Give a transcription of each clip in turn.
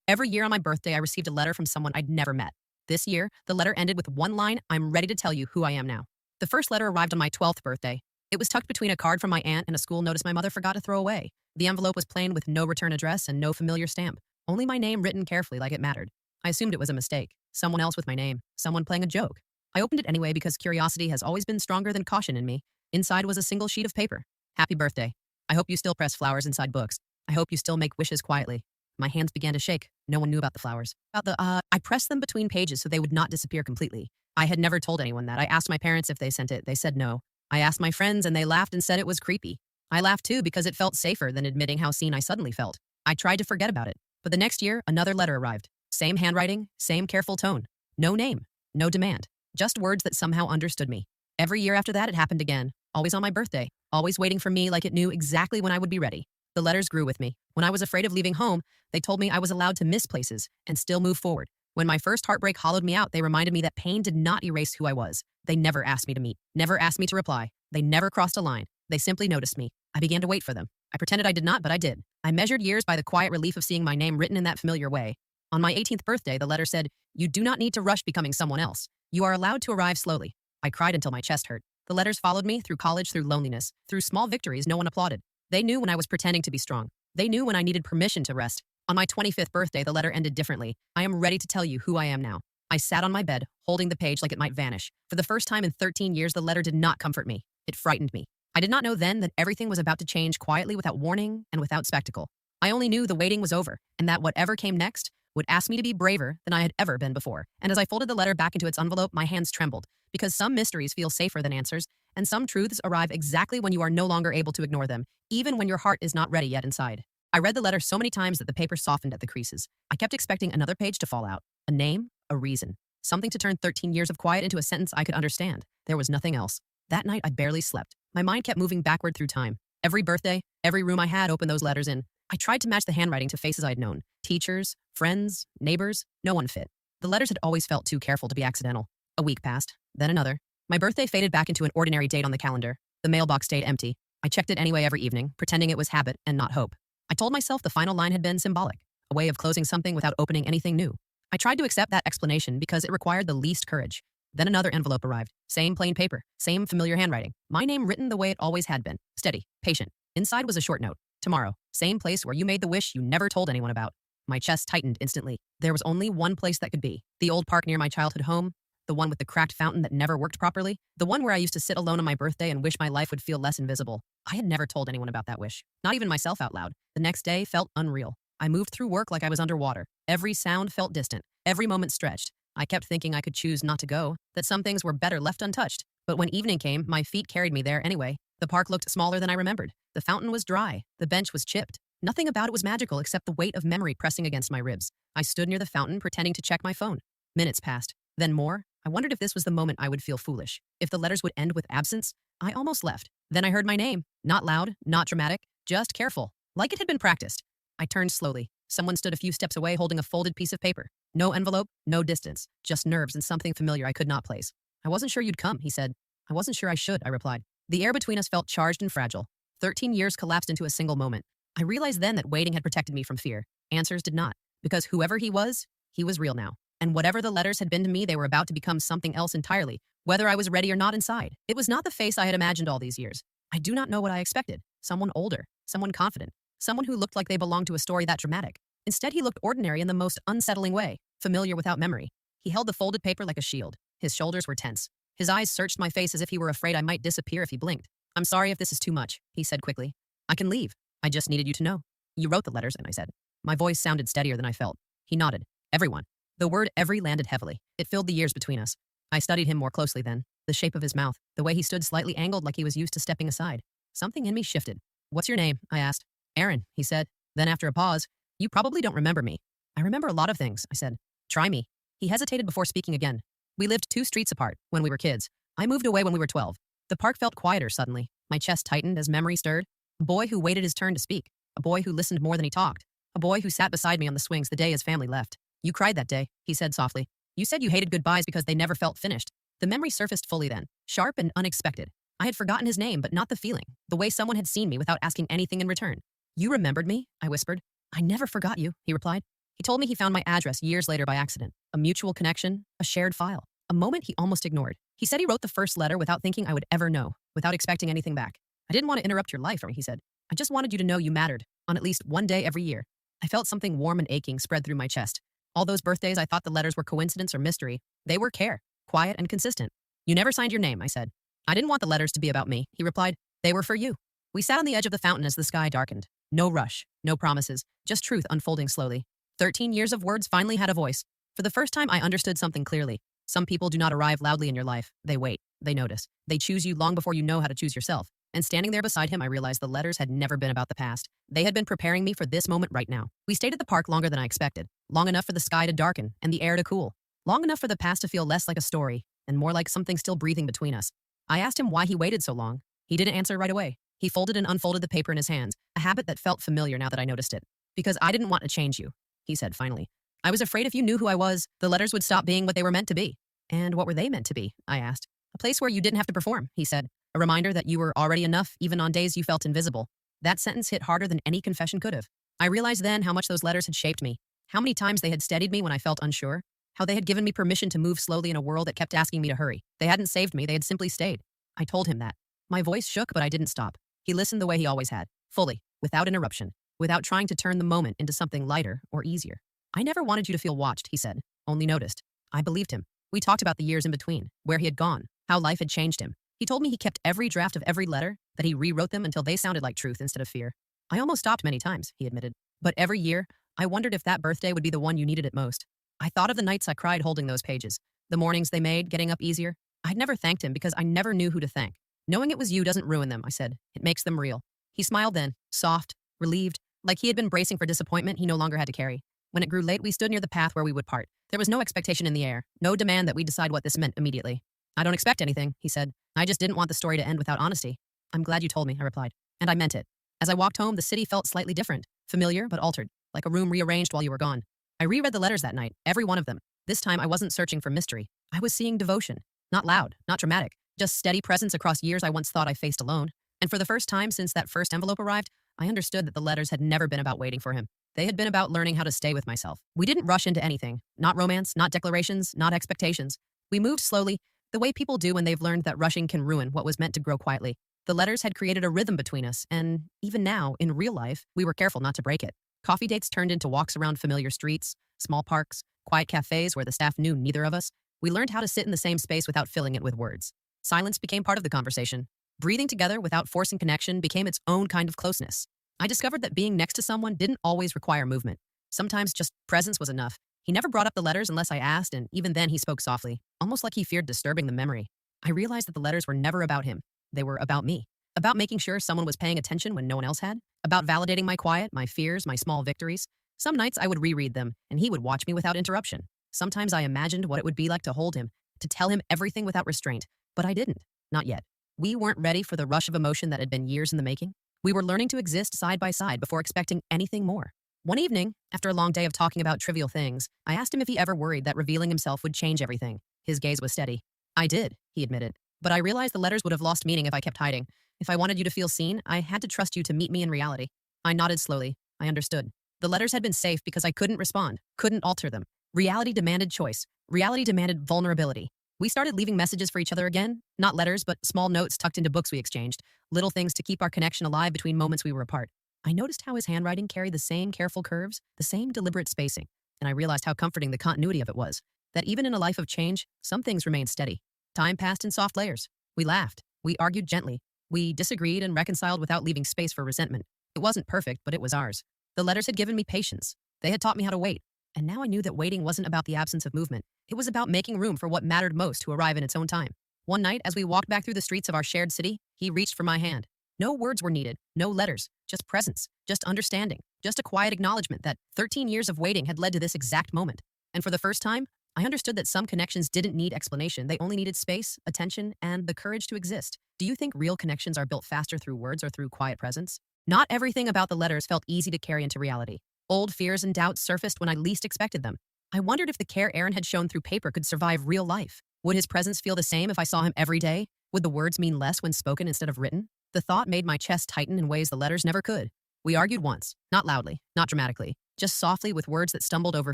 Every year on my birthday, I received a letter from someone I'd never met. This year, the letter ended with one line: I'm ready to tell you who I am now. The first letter arrived on my 12th birthday. It was tucked between a card from my aunt and a school notice my mother forgot to throw away. The envelope was plain with no return address and no familiar stamp, only my name written carefully like it mattered. I assumed it was a mistake, someone else with my name, someone playing a joke. I opened it anyway because curiosity has always been stronger than caution in me. Inside was a single sheet of paper. Happy birthday. I hope you still press flowers inside books. I hope you still make wishes quietly. My hands began to shake. No one knew about the flowers. I pressed them between pages so they would not disappear completely. I had never told anyone that. I asked my parents if they sent it. They said no. I asked my friends and they laughed and said it was creepy. I laughed too because it felt safer than admitting how seen I suddenly felt. I tried to forget about it. But the next year, another letter arrived. Same handwriting, same careful tone. No name, no demand. Just words that somehow understood me. Every year after that, it happened again. Always on my birthday. Always waiting for me like it knew exactly when I would be ready. The letters grew with me. When I was afraid of leaving home, they told me I was allowed to miss places and still move forward. When my first heartbreak hollowed me out, they reminded me that pain did not erase who I was. They never asked me to meet, never asked me to reply. They never crossed a line. They simply noticed me. I began to wait for them. I pretended I did not, but I did. I measured years by the quiet relief of seeing my name written in that familiar way. On my 18th birthday, the letter said, "You do not need to rush becoming someone else. You are allowed to arrive slowly." I cried until my chest hurt. The letters followed me through college, through loneliness, through small victories no one applauded. They knew when I was pretending to be strong. They knew when I needed permission to rest. On my 25th birthday, the letter ended differently. I am ready to tell you who I am now. I sat on my bed, holding the page like it might vanish. For the first time in 13 years, the letter did not comfort me. It frightened me. I did not know then that everything was about to change quietly without warning and without spectacle. I only knew the waiting was over and that whatever came next would ask me to be braver than I had ever been before. And as I folded the letter back into its envelope, my hands trembled because some mysteries feel safer than answers and some truths arrive exactly when you are no longer able to ignore them, even when your heart is not ready yet inside. I read the letter so many times that the paper softened at the creases. I kept expecting another page to fall out. A name, a reason. Something to turn 13 years of quiet into a sentence I could understand. There was nothing else. That night, I barely slept. My mind kept moving backward through time. Every birthday, every room I had opened those letters in. I tried to match the handwriting to faces I had known. Teachers, friends, neighbors, no one fit. The letters had always felt too careful to be accidental. A week passed, then another. My birthday faded back into an ordinary date on the calendar. The mailbox stayed empty. I checked it anyway every evening, pretending it was habit and not hope. I told myself the final line had been symbolic, a way of closing something without opening anything new. I tried to accept that explanation because it required the least courage. Then another envelope arrived. Same plain paper, same familiar handwriting. My name written the way it always had been. Steady, patient. Inside was a short note. Tomorrow, same place where you made the wish you never told anyone about. My chest tightened instantly. There was only one place that could be. The old park near my childhood home. The one with the cracked fountain that never worked properly. The one where I used to sit alone on my birthday and wish my life would feel less invisible. I had never told anyone about that wish. Not even myself out loud. The next day felt unreal. I moved through work like I was underwater. Every sound felt distant. Every moment stretched. I kept thinking I could choose not to go, that some things were better left untouched. But when evening came, my feet carried me there anyway. The park looked smaller than I remembered. The fountain was dry. The bench was chipped. Nothing about it was magical except the weight of memory pressing against my ribs. I stood near the fountain, pretending to check my phone. Minutes passed. Then more. I wondered if this was the moment I would feel foolish. If the letters would end with absence. I almost left. Then I heard my name. Not loud, not dramatic, just careful. Like it had been practiced. I turned slowly. Someone stood a few steps away holding a folded piece of paper. No envelope, no distance. Just nerves and something familiar I could not place. "I wasn't sure you'd come," he said. "I wasn't sure I should," I replied. The air between us felt charged and fragile. 13 years collapsed into a single moment. I realized then that waiting had protected me from fear. Answers did not. Because whoever he was real now. And whatever the letters had been to me, they were about to become something else entirely, whether I was ready or not inside. It was not the face I had imagined all these years. I do not know what I expected. Someone older, someone confident, someone who looked like they belonged to a story that dramatic. Instead, he looked ordinary in the most unsettling way, familiar without memory. He held the folded paper like a shield. His shoulders were tense. His eyes searched my face as if he were afraid I might disappear if he blinked. "I'm sorry if this is too much," he said quickly. "I can leave. I just needed you to know." "You wrote the letters," and I said. My voice sounded steadier than I felt. He nodded. "Everyone." The word every landed heavily. It filled the years between us. I studied him more closely then. The shape of his mouth, the way he stood slightly angled like he was used to stepping aside. Something in me shifted. "What's your name?" I asked. "Aaron," he said. Then after a pause, "You probably don't remember me." "I remember a lot of things," I said. "Try me." He hesitated before speaking again. "We lived 2 streets apart when we were kids. I moved away when we were 12. The park felt quieter suddenly. My chest tightened as memory stirred. A boy who waited his turn to speak. A boy who listened more than he talked. A boy who sat beside me on the swings the day his family left. "You cried that day," he said softly. "You said you hated goodbyes because they never felt finished." The memory surfaced fully then, sharp and unexpected. I had forgotten his name, but not the feeling, the way someone had seen me without asking anything in return. "You remembered me?" I whispered. "I never forgot you," he replied. He told me he found my address years later by accident, a mutual connection, a shared file, a moment he almost ignored. He said he wrote the first letter without thinking I would ever know, without expecting anything back. I didn't want to interrupt your life, he said. I just wanted you to know you mattered, on at least one day every year. I felt something warm and aching spread through my chest. All those birthdays I thought the letters were coincidence or mystery. They were care, quiet and consistent. You never signed your name, I said. I didn't want the letters to be about me, he replied. They were for you. We sat on the edge of the fountain as the sky darkened. No rush, no promises, just truth unfolding slowly. 13 years of words finally had a voice. For the first time, I understood something clearly. Some people do not arrive loudly in your life. They wait. They notice. They choose you long before you know how to choose yourself. And standing there beside him, I realized the letters had never been about the past. They had been preparing me for this moment right now. We stayed at the park longer than I expected. Long enough for the sky to darken and the air to cool. Long enough for the past to feel less like a story and more like something still breathing between us. I asked him why he waited so long. He didn't answer right away. He folded and unfolded the paper in his hands, a habit that felt familiar now that I noticed it. Because I didn't want to change you, he said finally. I was afraid if you knew who I was, the letters would stop being what they were meant to be. And what were they meant to be? I asked. A place where you didn't have to perform, he said. A reminder that you were already enough, even on days you felt invisible. That sentence hit harder than any confession could have. I realized then how much those letters had shaped me. How many times they had steadied me when I felt unsure. How they had given me permission to move slowly in a world that kept asking me to hurry. They hadn't saved me, they had simply stayed. I told him that. My voice shook, but I didn't stop. He listened the way he always had, fully, without interruption, without trying to turn the moment into something lighter or easier. I never wanted you to feel watched, he said, only noticed. I believed him. We talked about the years in between, where he had gone, how life had changed him. He told me he kept every draft of every letter, that he rewrote them until they sounded like truth instead of fear. I almost stopped many times, he admitted. But every year, I wondered if that birthday would be the one you needed it most. I thought of the nights I cried holding those pages, the mornings they made getting up easier. I'd never thanked him because I never knew who to thank. Knowing it was you doesn't ruin them, I said. It makes them real. He smiled then, soft, relieved, like he had been bracing for disappointment he no longer had to carry. When it grew late, we stood near the path where we would part. There was no expectation in the air, no demand that we decide what this meant immediately. I don't expect anything, he said. I just didn't want the story to end without honesty. I'm glad you told me, I replied. And I meant it. As I walked home, the city felt slightly different, familiar but altered, like a room rearranged while you were gone. I reread the letters that night, every one of them. This time I wasn't searching for mystery. I was seeing devotion. Not loud, not dramatic, just steady presence across years I once thought I faced alone. And for the first time since that first envelope arrived, I understood that the letters had never been about waiting for him. They had been about learning how to stay with myself. We didn't rush into anything. Not romance, not declarations, not expectations. We moved slowly, the way people do when they've learned that rushing can ruin what was meant to grow quietly. The letters had created a rhythm between us, and even now, in real life, we were careful not to break it. Coffee dates turned into walks around familiar streets, small parks, quiet cafes where the staff knew neither of us. We learned how to sit in the same space without filling it with words. Silence became part of the conversation. Breathing together without forcing connection became its own kind of closeness. I discovered that being next to someone didn't always require movement. Sometimes just presence was enough. He never brought up the letters unless I asked, and even then he spoke softly, almost like he feared disturbing the memory. I realized that the letters were never about him. They were about me. About making sure someone was paying attention when no one else had. About validating my quiet, my fears, my small victories. Some nights I would reread them, and he would watch me without interruption. Sometimes I imagined what it would be like to hold him, to tell him everything without restraint. But I didn't. Not yet. We weren't ready for the rush of emotion that had been years in the making. We were learning to exist side by side before expecting anything more. One evening, after a long day of talking about trivial things, I asked him if he ever worried that revealing himself would change everything. His gaze was steady. I did, he admitted. But I realized the letters would have lost meaning if I kept hiding. If I wanted you to feel seen, I had to trust you to meet me in reality. I nodded slowly. I understood. The letters had been safe because I couldn't respond, couldn't alter them. Reality demanded choice. Reality demanded vulnerability. We started leaving messages for each other again, not letters, but small notes tucked into books we exchanged, little things to keep our connection alive between moments we were apart. I noticed how his handwriting carried the same careful curves, the same deliberate spacing, and I realized how comforting the continuity of it was, that even in a life of change, some things remained steady. Time passed in soft layers. We laughed. We argued gently. We disagreed and reconciled without leaving space for resentment. It wasn't perfect, but it was ours. The letters had given me patience. They had taught me how to wait. And now I knew that waiting wasn't about the absence of movement. It was about making room for what mattered most to arrive in its own time. One night, as we walked back through the streets of our shared city, he reached for my hand. No words were needed, no letters, just presence, just understanding, just a quiet acknowledgement that 13 years of waiting had led to this exact moment. And for the first time, I understood that some connections didn't need explanation. They only needed space, attention, and the courage to exist. Do you think real connections are built faster through words or through quiet presence? Not everything about the letters felt easy to carry into reality. Old fears and doubts surfaced when I least expected them. I wondered if the care Aaron had shown through paper could survive real life. Would his presence feel the same if I saw him every day? Would the words mean less when spoken instead of written? The thought made my chest tighten in ways the letters never could. We argued once, not loudly, not dramatically, just softly with words that stumbled over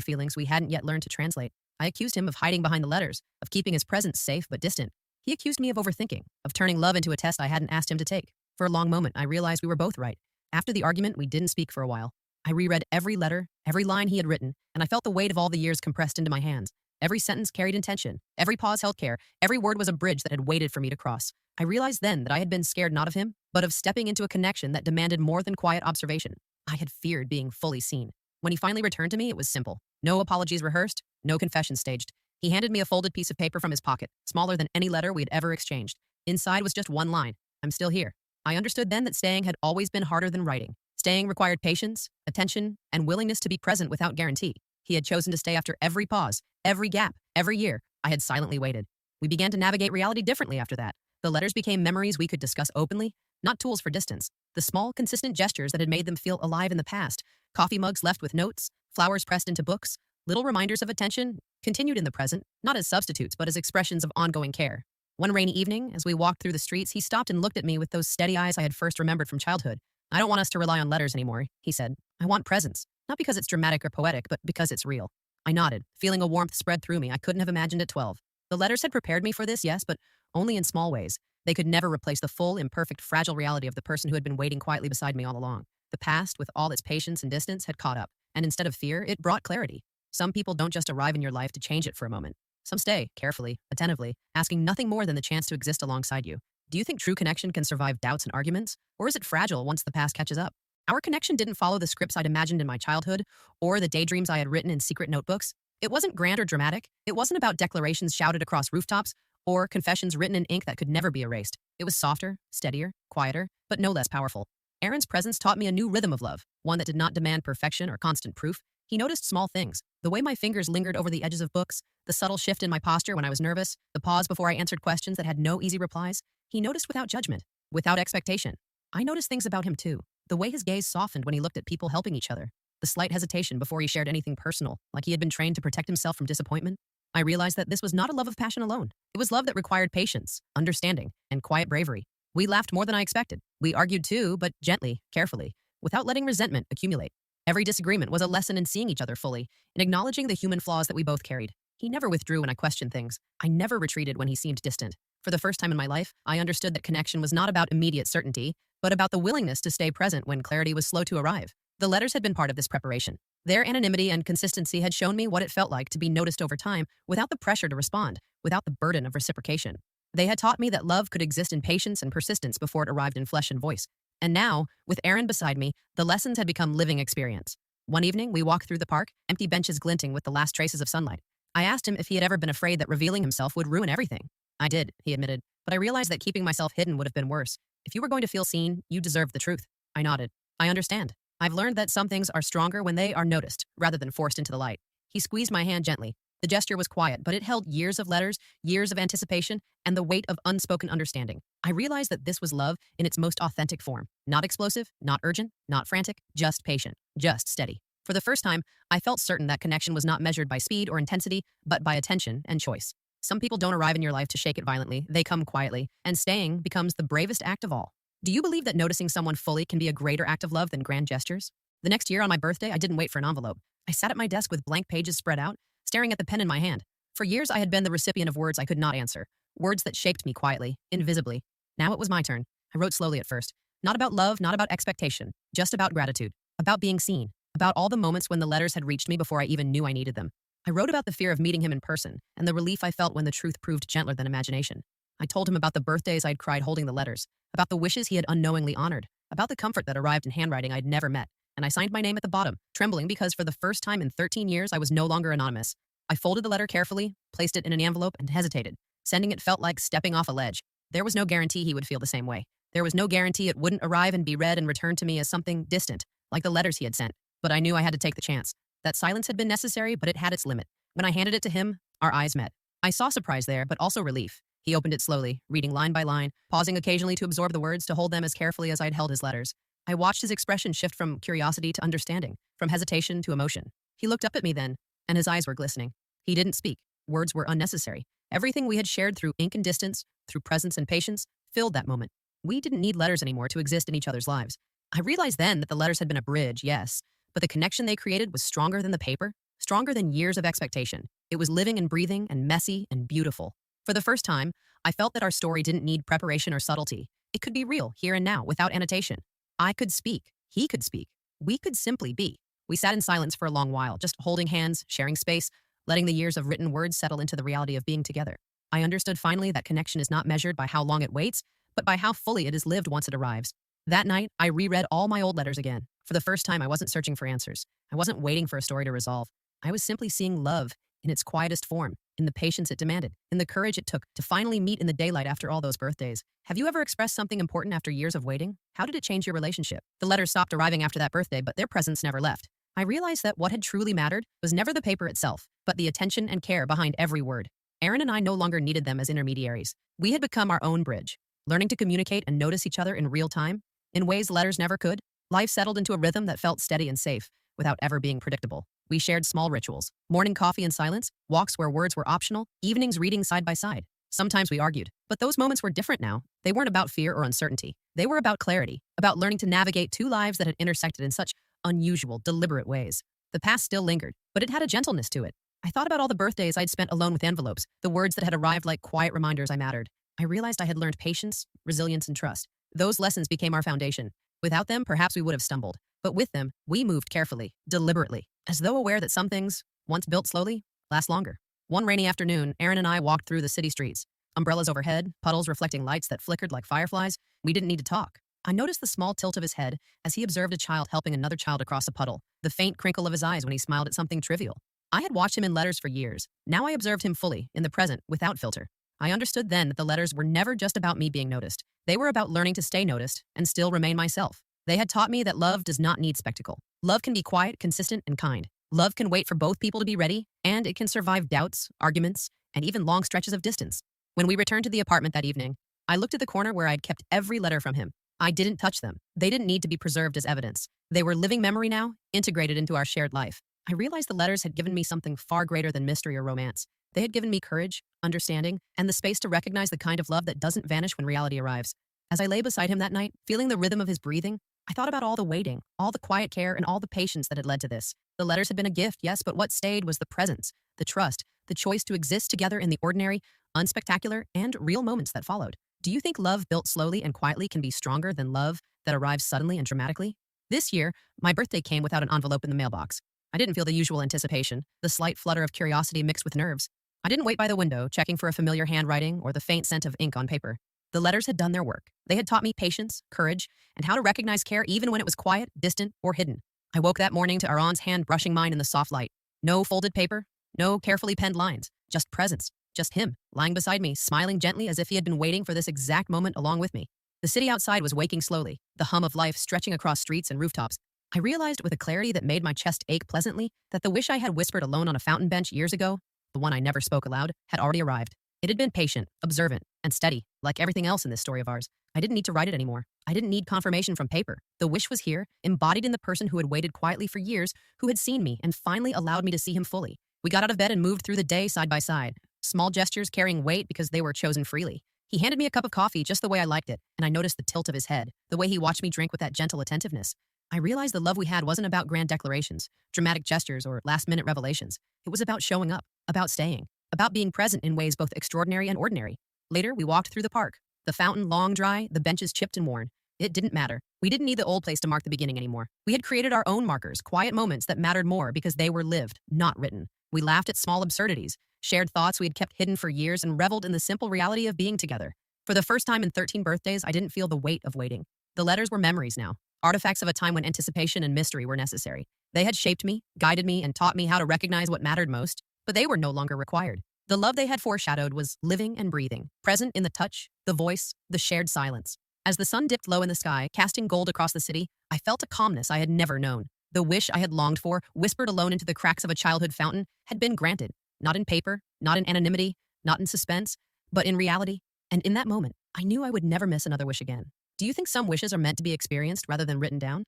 feelings we hadn't yet learned to translate. I accused him of hiding behind the letters, of keeping his presence safe but distant. He accused me of overthinking, of turning love into a test I hadn't asked him to take. For a long moment, I realized we were both right. After the argument, we didn't speak for a while. I reread every letter, every line he had written, and I felt the weight of all the years compressed into my hands. Every sentence carried intention, every pause held care, every word was a bridge that had waited for me to cross. I realized then that I had been scared not of him, but of stepping into a connection that demanded more than quiet observation. I had feared being fully seen. When he finally returned to me, it was simple. No apologies rehearsed, no confessions staged. He handed me a folded piece of paper from his pocket, smaller than any letter we had ever exchanged. Inside was just one line: "I'm still here." I understood then that staying had always been harder than writing. Staying required patience, attention, and willingness to be present without guarantee. He had chosen to stay after every pause, every gap, every year. I had silently waited. We began to navigate reality differently after that. The letters became memories we could discuss openly, not tools for distance. The small, consistent gestures that had made them feel alive in the past. Coffee mugs left with notes, flowers pressed into books, little reminders of attention continued in the present, not as substitutes, but as expressions of ongoing care. One rainy evening, as we walked through the streets, he stopped and looked at me with those steady eyes I had first remembered from childhood. "I don't want us to rely on letters anymore," he said. "I want presence. Not because it's dramatic or poetic, but because it's real." I nodded, feeling a warmth spread through me I couldn't have imagined at 12. The letters had prepared me for this, yes, but only in small ways. They could never replace the full, imperfect, fragile reality of the person who had been waiting quietly beside me all along. The past, with all its patience and distance, had caught up, and instead of fear, it brought clarity. Some people don't just arrive in your life to change it for a moment. Some stay, carefully, attentively, asking nothing more than the chance to exist alongside you. Do you think true connection can survive doubts and arguments? Or is it fragile once the past catches up? Our connection didn't follow the scripts I'd imagined in my childhood, or the daydreams I had written in secret notebooks. It wasn't grand or dramatic. It wasn't about declarations shouted across rooftops, or confessions written in ink that could never be erased. It was softer, steadier, quieter, but no less powerful. Aaron's presence taught me a new rhythm of love, one that did not demand perfection or constant proof. He noticed small things: the way my fingers lingered over the edges of books, the subtle shift in my posture when I was nervous, the pause before I answered questions that had no easy replies. He noticed without judgment, without expectation. I noticed things about him too. The way his gaze softened when he looked at people helping each other. The slight hesitation before he shared anything personal, like he had been trained to protect himself from disappointment. I realized that this was not a love of passion alone. It was love that required patience, understanding, and quiet bravery. We laughed more than I expected. We argued too, but gently, carefully, without letting resentment accumulate. Every disagreement was a lesson in seeing each other fully, in acknowledging the human flaws that we both carried. He never withdrew when I questioned things. I never retreated when he seemed distant. For the first time in my life, I understood that connection was not about immediate certainty, but about the willingness to stay present when clarity was slow to arrive. The letters had been part of this preparation. Their anonymity and consistency had shown me what it felt like to be noticed over time without the pressure to respond, without the burden of reciprocation. They had taught me that love could exist in patience and persistence before it arrived in flesh and voice. And now, with Aaron beside me, the lessons had become living experience. One evening, we walked through the park, empty benches glinting with the last traces of sunlight. I asked him if he had ever been afraid that revealing himself would ruin everything. "I did," he admitted, "but I realized that keeping myself hidden would have been worse. If you were going to feel seen, you deserved the truth." I nodded. "I understand. I've learned that some things are stronger when they are noticed, rather than forced into the light." He squeezed my hand gently. The gesture was quiet, but it held years of letters, years of anticipation, and the weight of unspoken understanding. I realized that this was love in its most authentic form. Not explosive, not urgent, not frantic, just patient, just steady. For the first time, I felt certain that connection was not measured by speed or intensity, but by attention and choice. Some people don't arrive in your life to shake it violently. They come quietly, and staying becomes the bravest act of all. Do you believe that noticing someone fully can be a greater act of love than grand gestures? The next year on my birthday, I didn't wait for an envelope. I sat at my desk with blank pages spread out, staring at the pen in my hand. For years, I had been the recipient of words I could not answer, words that shaped me quietly, invisibly. Now it was my turn. I wrote slowly at first. Not about love, not about expectation, just about gratitude, about being seen, about all the moments when the letters had reached me before I even knew I needed them. I wrote about the fear of meeting him in person and the relief I felt when the truth proved gentler than imagination. I told him about the birthdays I'd cried holding the letters, about the wishes he had unknowingly honored, about the comfort that arrived in handwriting I'd never met, and I signed my name at the bottom, trembling because for the first time in 13 years I was no longer anonymous. I folded the letter carefully, placed it in an envelope, and hesitated. Sending it felt like stepping off a ledge. There was no guarantee he would feel the same way. There was no guarantee it wouldn't arrive and be read and returned to me as something distant, like the letters he had sent. But I knew I had to take the chance. That silence had been necessary, but it had its limit. When I handed it to him, our eyes met. I saw surprise there, but also relief. He opened it slowly, reading line by line, pausing occasionally to absorb the words, to hold them as carefully as I'd held his letters. I watched his expression shift from curiosity to understanding, from hesitation to emotion. He looked up at me then, and his eyes were glistening. He didn't speak. Words were unnecessary. Everything we had shared through ink and distance, through presence and patience, filled that moment. We didn't need letters anymore to exist in each other's lives. I realized then that the letters had been a bridge, yes, but the connection they created was stronger than the paper, stronger than years of expectation. It was living and breathing and messy and beautiful. For the first time, I felt that our story didn't need preparation or subtlety. It could be real, here and now, without annotation. I could speak. He could speak. We could simply be. We sat in silence for a long while, just holding hands, sharing space, letting the years of written words settle into the reality of being together. I understood finally that connection is not measured by how long it waits, but by how fully it is lived once it arrives. That night, I reread all my old letters again. For the first time, I wasn't searching for answers. I wasn't waiting for a story to resolve. I was simply seeing love in its quietest form, in the patience it demanded, in the courage it took to finally meet in the daylight after all those birthdays. Have you ever expressed something important after years of waiting? How did it change your relationship? The letters stopped arriving after that birthday, but their presence never left. I realized that what had truly mattered was never the paper itself, but the attention and care behind every word. Aaron and I no longer needed them as intermediaries. We had become our own bridge, learning to communicate and notice each other in real time, in ways letters never could. Life settled into a rhythm that felt steady and safe, without ever being predictable. We shared small rituals, morning coffee in silence, walks where words were optional, evenings reading side by side. Sometimes we argued, but those moments were different now. They weren't about fear or uncertainty. They were about clarity, about learning to navigate two lives that had intersected in such unusual, deliberate ways. The past still lingered, but it had a gentleness to it. I thought about all the birthdays I'd spent alone with envelopes, the words that had arrived like quiet reminders I mattered. I realized I had learned patience, resilience, and trust. Those lessons became our foundation. Without them, perhaps we would have stumbled. But with them, we moved carefully, deliberately, as though aware that some things, once built slowly, last longer. One rainy afternoon, Aaron and I walked through the city streets. Umbrellas overhead, puddles reflecting lights that flickered like fireflies. We didn't need to talk. I noticed the small tilt of his head as he observed a child helping another child across a puddle, the faint crinkle of his eyes when he smiled at something trivial. I had watched him in letters for years. Now I observed him fully, in the present, without filter. I understood then that the letters were never just about me being noticed. They were about learning to stay noticed and still remain myself. They had taught me that love does not need spectacle. Love can be quiet, consistent, and kind. Love can wait for both people to be ready, and it can survive doubts, arguments, and even long stretches of distance. When we returned to the apartment that evening, I looked at the corner where I'd kept every letter from him. I didn't touch them. They didn't need to be preserved as evidence. They were living memory now, integrated into our shared life. I realized the letters had given me something far greater than mystery or romance. They had given me courage, understanding, and the space to recognize the kind of love that doesn't vanish when reality arrives. As I lay beside him that night, feeling the rhythm of his breathing, I thought about all the waiting, all the quiet care, and all the patience that had led to this. The letters had been a gift, yes, but what stayed was the presence, the trust, the choice to exist together in the ordinary, unspectacular, and real moments that followed. Do you think love built slowly and quietly can be stronger than love that arrives suddenly and dramatically? This year, my birthday came without an envelope in the mailbox. I didn't feel the usual anticipation, the slight flutter of curiosity mixed with nerves. I didn't wait by the window, checking for a familiar handwriting or the faint scent of ink on paper. The letters had done their work. They had taught me patience, courage, and how to recognize care even when it was quiet, distant, or hidden. I woke that morning to Aaron's hand brushing mine in the soft light. No folded paper, no carefully penned lines, just presence, just him, lying beside me, smiling gently as if he had been waiting for this exact moment along with me. The city outside was waking slowly, the hum of life stretching across streets and rooftops. I realized with a clarity that made my chest ache pleasantly that the wish I had whispered alone on a fountain bench years ago, the one I never spoke aloud, had already arrived. It had been patient, observant, and steady, like everything else in this story of ours. I didn't need to write it anymore. I didn't need confirmation from paper. The wish was here, embodied in the person who had waited quietly for years, who had seen me and finally allowed me to see him fully. We got out of bed and moved through the day side by side, small gestures carrying weight because they were chosen freely. He handed me a cup of coffee just the way I liked it, and I noticed the tilt of his head, the way he watched me drink with that gentle attentiveness. I realized the love we had wasn't about grand declarations, dramatic gestures, or last-minute revelations. It was about showing up, about staying, about being present in ways both extraordinary and ordinary. Later, we walked through the park. The fountain long dry, the benches chipped and worn. It didn't matter. We didn't need the old place to mark the beginning anymore. We had created our own markers, quiet moments that mattered more because they were lived, not written. We laughed at small absurdities, shared thoughts we had kept hidden for years, and reveled in the simple reality of being together. For the first time in 13 birthdays, I didn't feel the weight of waiting. The letters were memories now, artifacts of a time when anticipation and mystery were necessary. They had shaped me, guided me, and taught me how to recognize what mattered most, but they were no longer required. The love they had foreshadowed was living and breathing, present in the touch, the voice, the shared silence. As the sun dipped low in the sky, casting gold across the city, I felt a calmness I had never known. The wish I had longed for, whispered alone into the cracks of a childhood fountain, had been granted. Not in paper, not in anonymity, not in suspense, but in reality. And in that moment, I knew I would never miss another wish again. Do you think some wishes are meant to be experienced rather than written down?